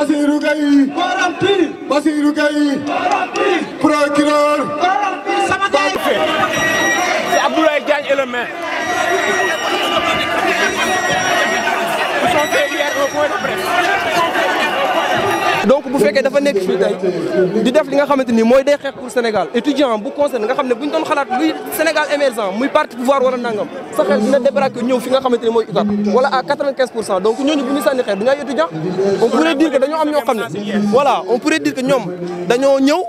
Bassirou Gueye. Bassirou Gueye. Procureur. C'est Abdoulaye Diagne et le maire. Ils sont faits hier au point de presse. donc bu fekkee dafa nekk fii tey di def li nga xamante ni mooy day xeex pour Sénégal étudiant bu concerne nga xam ne bu ñu doon xalaat luy Sénégal émergent muy parti pouvoir wala nangam sa xel dina débraqué ñëw fi nga xamante ni mooy UCAD wala à 95% donc ñooñu bu ñu sànni xeer du ñu ay étudiant on pourrait dire que dañoo am ñoo xam ne voilà on pourrait dire que ñoom dañoo ñëw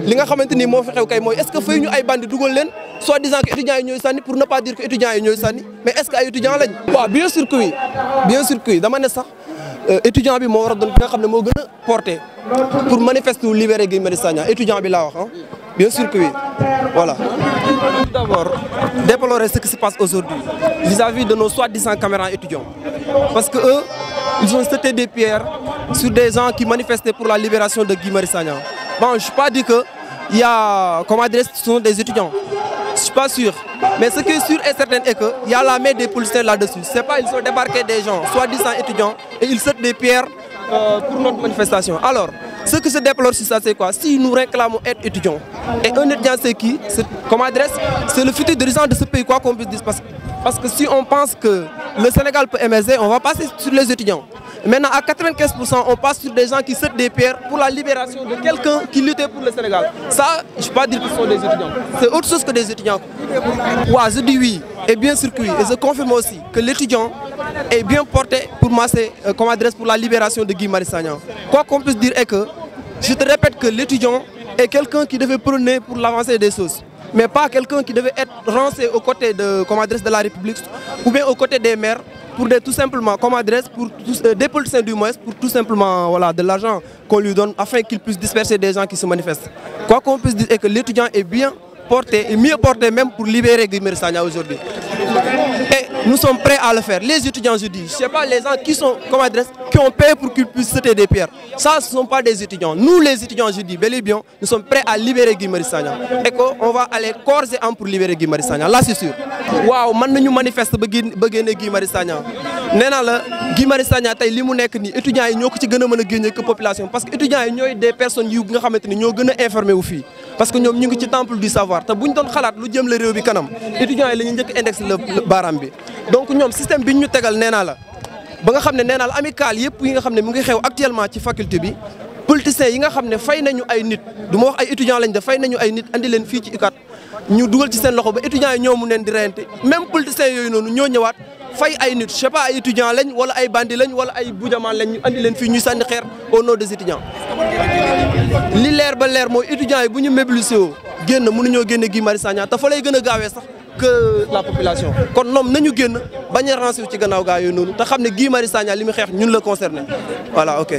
li nga xamante ni moo fi xew kay mooy est-ce que fay ñu ay bandi dugal leen soit disant que étudiants yi ñooy sànni pour ne pas dire que étudiants yi ñooy sànni mais est-ce que ay étudiants lañ waaw bien sûr que oui dama ne sax étudiant bi moo war a doon nga xam ne moo gën a porté pour manifester ou libérer Guy Marius Sagna étudiant bi laa wax ah bien sûr que oui voilà. Tout d'abord déplorer ce qui se passe aujourd'hui vis-à-vis de nos soi-disant camarades étudiants parce que eux ils ont jeté des pierres sur des gens qui manifestaient pour la libération de Guy Marius Sagna. Bon, je suis pas dit que il y a comment dire ce sont des étudiants. Je suis pas sûr. Mais ce qui est sûr et certain est qu'il y a la main des policiers là-dessus. C'est pas ils ont débarqué des gens, soi-disant étudiants, et ils jettent des pierres pour notre manifestation. Alors, ce que se déplore sur ça, c'est quoi? Si nous réclamons être étudiants, et un étudiant c'est qui? Comme adresse, c'est le futur dirigeant de ce pays, quoi qu'on puisse dire. Parce que si on pense que le Sénégal peut émerger, on va passer sur les étudiants. Maintenant, à 95%, on passe sur des gens qui jettent des pierres pour la libération de quelqu'un qui luttait pour le Sénégal. Ça, je ne peux pas dire que ce sont des étudiants. C'est autre chose que des étudiants. Ouais, je dis oui, et bien sûr que oui. Et je confirme aussi que l'étudiant est bien porté pour masser, comme adresse pour la libération de Guy Marius Sagna. Quoi qu'on puisse dire est que, je te répète que l'étudiant est quelqu'un qui devait prôner pour l'avancée des choses. Mais pas quelqu'un qui devait être rancé aux côtés de, comme adresse de la République ou bien aux côtés des maires pour des, tout simplement comme adresse pour des politiciens du moins pour tout simplement voilà, de l'argent qu'on lui donne afin qu'il puisse disperser des gens qui se manifestent. Quoi qu'on puisse dire est que l'étudiant est bien porté et mieux porté même pour libérer Guy Marius Sagna aujourd'hui. Et nous sommes prêts à le faire. Les étudiants, je dis, je sais pas les gens qui sont comme adresse, qui ont payé pour qu'ils puissent jeter des pierres. Ça, ce ne sont pas des étudiants. Nous, les étudiants, je dis, bel et bien, nous sommes prêts à libérer Guy Marius Sagna. Et qu'on va aller corps et âme pour libérer Guy Marius Sagna. Là, c'est sûr. Waaw, man nañu manifester ba génne Guy Marius Sagna. Nee naa la Guy Marius Sagna tey li mu nekk nii étudiants yi ñoo ko ci gën a mën a génne que population parce que étudiants yi ñooy des personnes yu nga xamante ni ñoo gën a informé wu fii parce que ñoom ñu ngi ci temple du savoir te bu ñu doon xalaat lu jëm la réew bi kanam étudiants yi la ñuy njëkk index le baaraam bi donc ñoom système bi ñu tegal nee naa la ba nga xam ne nee naa la amical yëpp yi nga xam ne mu ngi xew actuellement ci faculté bi politiciens yi nga xam ne fay nañu ay nit du ma wax ay étudiants lañ def fay nañu ay nit andi leen fii ci UCAD ñu dugal ci seen loxo ba étudiants yi ñoo mu neen di reyante même politiciens yooyu noonu ñoo ñëwaat fay ay nit je sais pas ay étudiants lañ wala ay bandi lañ wala ay bujamaan lañ ñu andi leen fii ñuy sànni xeer au nom des étudiants. li leer ba leer mooy étudiants yi bu ñu mobilisé woo génn mënuñoo génne Guy Marius Sagna te fa lay gën a gaawee sax que la population kon ñoom nañu génn bañ a rancé wu ci gannaaw gaa yooyu noonu te xam ne Guy Marius Sagna li mu xeex ñun la concerné voilà ok.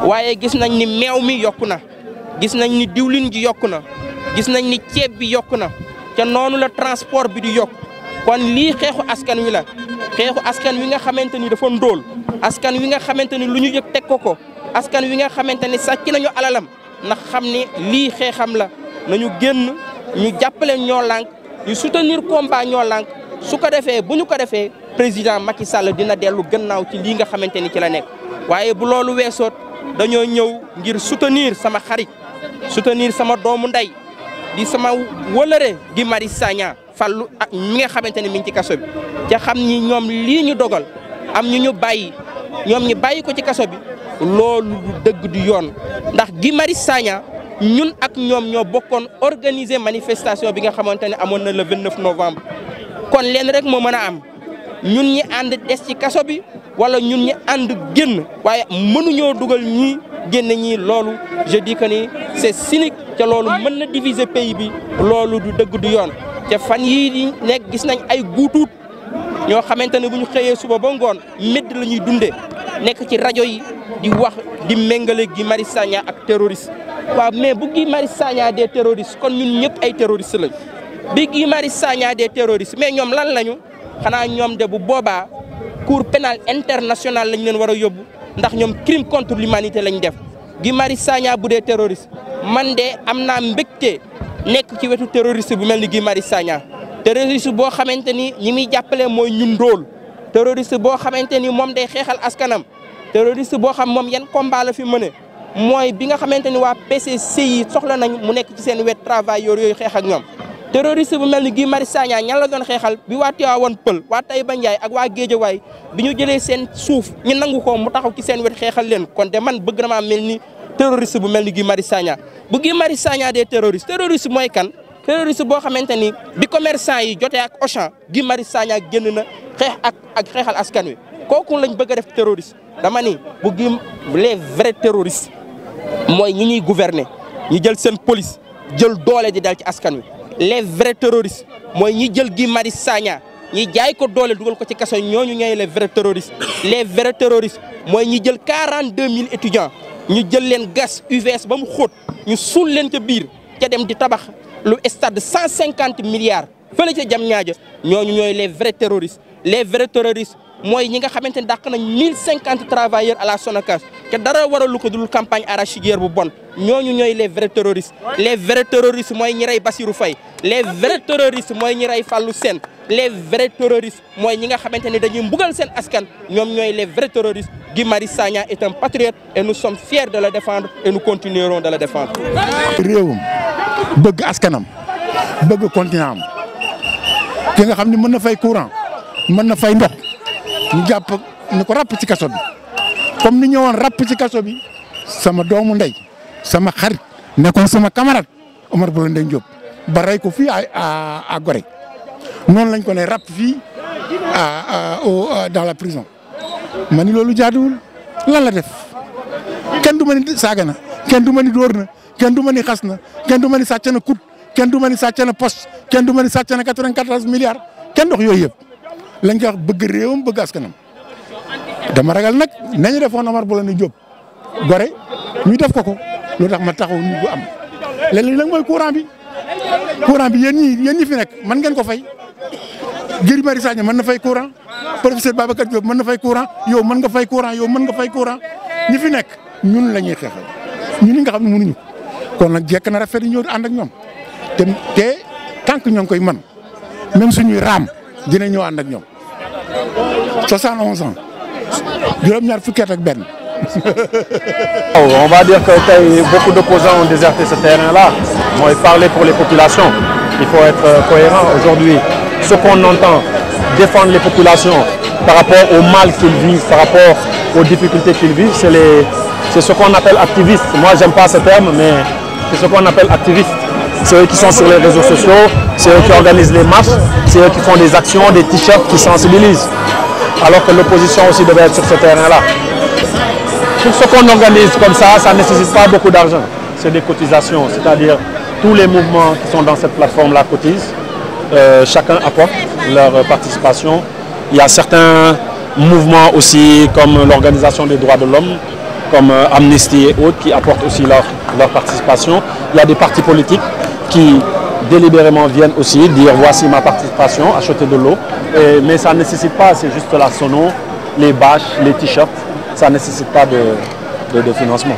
waaye gis nañ ni meew mi yokku na gis nañ ni diwlin ji yokku na gis nañ ni ceeb bi yokku na ca noonu la transport bi di yokk kon lii xeexu askan wi la xeexu askan wi nga xamante ni dafa ndóol askan wi nga xamante ni lu ñu yëg teg ko askan wi nga xamante ni sàcc nañu alalam ndax xam ni lii xeexam la nañu génn ñu jàppale ñoo lànk ñu soutenir combat ñoo lànk su ko defee bu ñu ko defee président Macky Sall dina dellu gannaaw ci lii nga xamante ni ci la nekk waaye bu loolu weesoot dañoo ñëw ngir soutenir sama xarit soutenir sama doomu ndey di sama wëlëre Guy Marius Sagna Fallou ak mi nga xamante ne mi ngi ci kaso bi ca xam ni ñoom lii ñu dogal am ñu bàyyi ñoom ñi bàyyi ko ci kaso bi loolu du dëgg du yoon ndax Guy Marius Sagna ñun ak ñoom ñoo bokkoon organiser manifestation bi nga xamante ne amoon na le 29 novembre kon leen rek moo mën a am ñun ñi ànd des ci kaso bi wala ñun ñi ànd génn waaye mënuñoo dugal ñii génn ñii loolu je dis que ni c'est cynique ca loolu mën na diviser pays bi loolu du dëgg du yoon ca fan yii di nekk gis nañ ay guutuut ñoo xamante ne bu ñu xëyee suba ba ngoon médd la ñuy dundee nekk ci rajo yi di wax di méngale Guy Marius Sagna ak terroriste waaw mais bu Guy Marius Sagna des terroristes kon ñun ñëpp ay terroristes lañ bi Guy Marius Sagna des terroristes mais ñoom lan lañu xanaa ñoom de bu boobaa cour pénal international lañ leen war a yóbbu ndax ñoom crime contre l'humanité lañ def Guy Marius Sagna bu dee terroriste man de am naa mbégte nekk ci wetu terroriste bu mel ni Guy Marius Sagna terroriste boo xamante ni ñi muy jàppale mooy ñun ndóol terroriste boo xamante ni moom day xeexal askanam terroriste boo xam moom yan combat la fi mëne mooy bi nga xamante ni waa PCC yi soxla nañ mu nekk ci seen wet travailleurs yooyu xeex ak ñoom terroriste bu mel ni Guy Marius Sagna ñan la doon xeexal bi waa Tivaouane Peulh waa Taïba Ndiaye ak waa Guédiawaye bi ñu jëlee seen suuf ñu nangu ko mu taxaw ci seen wet xeexal leen kon de man bëgg na maa mel ni terroriste bu mel ni Guy Marius Sagna bu Guy Marius Sagna des terroriste mooy kan terroriste boo xamante ni bi commerçant yi jotee ak Auchan Guy Marius Sagna génn na xeex ak xeexal askan wi kooku lañ bëgg a def terroriste dama ni bu Guy les vrais terroristes mooy ñi ñuy gouverner ñi jël seen police jël doole di dal ci askan wi les vrais terroristes mooy ñi jël Guy Marius Sagna ñi jaay ko doole dugal ko ci kaso ñooñu ñooy les vrais terroristes les vrais terroristes mooy ñi jël 42 000 étudiants ñu jël leen gas UVS ba mu xóot ñu suul leen ca biir ca dem di tabax lu stade 150 milliards fële ca Diamniadio ñooñu ñooy les vrais terroristes mooy ñi nga xamante ne dàq nañ 1050 travailleurs à la Sonacos te dara waralu ko dul campagne arachidière bu bon ñooñu ñooy les vrais terroristes mooy ñi rey Bassirou Faye les vrais terroristes mooy ñi rey Fallou Sène les vrais terroristes mooy ñi nga xamante ne dañuy mbugal seen askan ñoom ñooy les vrais terroristes. Guy Marius Sagna est un patriote et nous sommes fiers de le défendre et nous continuerons de le défendre. réewam bëgg askanam bëgg continent am ki nga xam ne mën na fay courant mën na fay ndox ñu jàpp ni ko ràpp ci kaso bi comme ni ñëwoon ràpp ci kaso bi sama doomu ndey sama xarit nekkoon sama camarade Omar Blondin Diop ba rey ko fii à Gorée noonu lañ ko ne ràpp fii dans la prison ma ni loolu jaaduwul lan la def kenn du ma ni saaga na kenn du ma ni dóor na kenn du ma ni xas na kenn du ma ni sàcc na kut kenn du ma ni sàcc na poste kenn du ma ni sàcc na 94 milliards kenn dox yooyu yëpp lañ koy wax bëgg réewam bëgg askanam dama ragal nag nañu defoon Omar Blondin Diop Gorée ñu def ko lu tax ma taxaw ñu bu am léeg-léeg nag mooy courant bi yéen ñi fi nekk mën ngeen ko fay Guy Marius Sagna mën na fay courant professeur Babacar Diop mën na fay courant yow mën nga fay courant yow mën nga fay courant ñi fi nekk ñun la ñuy xeexal ñun ñi nga xam ne mënuñu kon nag jekk na rafet yi ñëw ànd ak ñoom te tant que ñoo ngi koy mën même suñuy raam dina ñëw ànd ak ñoom 71 ans juróom-ñaar fukki at ak benn. On va dire que beaucoup d'opposants ont déserté ce terrain-là. Moi, parler pour les populations. Il faut être cohérent. Aujourd'hui, ce qu'on entend défendre les populations par rapport au mal qu'ils vivent, par rapport aux difficultés qu'ils vivent, c'est ce qu'on appelle activistes. Moi, j'aime pas ce terme, mais c'est ce qu'on appelle activistes. C'est eux qui sont sur les réseaux sociaux, c'est eux qui organisent les marches, c'est eux qui font des actions, des t-shirts qui sensibilisent. Alors que l'opposition aussi devait être sur ce terrain-là. Tout ce qu'on organise comme ça ne nécessite pas beaucoup d'argent. C'est des cotisations, c'est-à-dire tous les mouvements qui sont dans cette plateforme-là cotisent. Chacun apporte leur participation. Il y a certains mouvements aussi, comme l'Organisation des droits de l'homme, comme Amnesty et autres, qui apportent aussi leur participation. Il y a des partis politiques qui délibérément viennent aussi dire voici ma participation, acheter de l'eau. Mais ça ne nécessite pas, c'est juste la sono, les bâches, les t-shirts. Ça ne nécessite pas de financement.